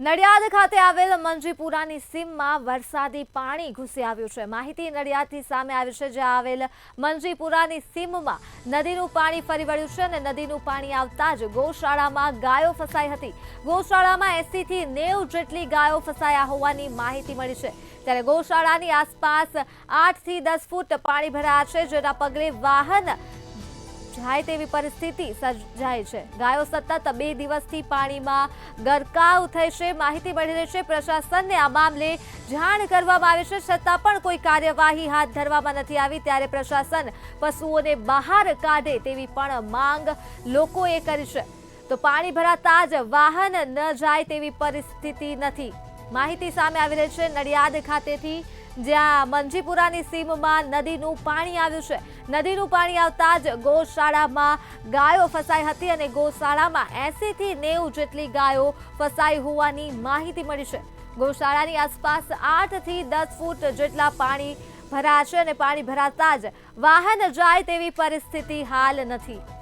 નડિયાદ ખાતે આવેલ મંજીપુરાની સીમમાં વરસાદી પાણી ઘૂસી આવ્યું છે। માહિતી નડિયાદથી સામે આવી છે, જ્યાં આવેલ મંજીપુરાની સીમમાં નદીનું પાણી ફરી વળ્યું છે અને નદીનું પાણી આવતા જ ગૌશાળામાં ગાયો ફસાઈ હતી। ગૌશાળામાં 80 થી 90 જેટલી ગાયો ફસાયા હોવાની માહિતી મળી છે। ત્યારે ગૌશાળાની આસપાસ 8 થી 10 ફૂટ પાણી ભરાયા છે, જેના પગલે વાહન જાય તેવી પરિસ્થિતિ સર્જાઈ છે। ગાયો સતત 2 દિવસથી પાણીમાં ગરકાવ થઈ છે। માહિતી મળી રહી છે પ્રશાસનને આ મામલે જાણ કરવામાં આવી છે, છતાં પણ કોઈ કાર્યવાહી હાથ ધરવામાં નથી આવી। ત્યારે પ્રશાસન પશુઓને બહાર કાઢે તેવી પણ માંગ લોકોએ કરી છે। તો પાણી ભરાતા જ વાહન ન જાય તેવી પરિસ્થિતિ નથી। માહિતી સામે આવી રહી છે નડિયાદ ખાતેથી, જ્યાં મંજીપુરાની સીમમાં નદીનું પાણી આવ્યું છે। નદીનું પાણી આવતા જ ગૌશાળામાં ગાયો ફસાઈ હતી અને ગૌશાળામાં 80 થી 90 જેટલી ગાયો ફસાઈ હોવાની માહિતી મળી છે। ગૌશાળાની આસપાસ 8 થી 10 ફૂટ જેટલા પાણી ભરાયા છે અને પાણી ભરાતા જ વાહન જાય તેવી પરિસ્થિતિ હાલ નથી।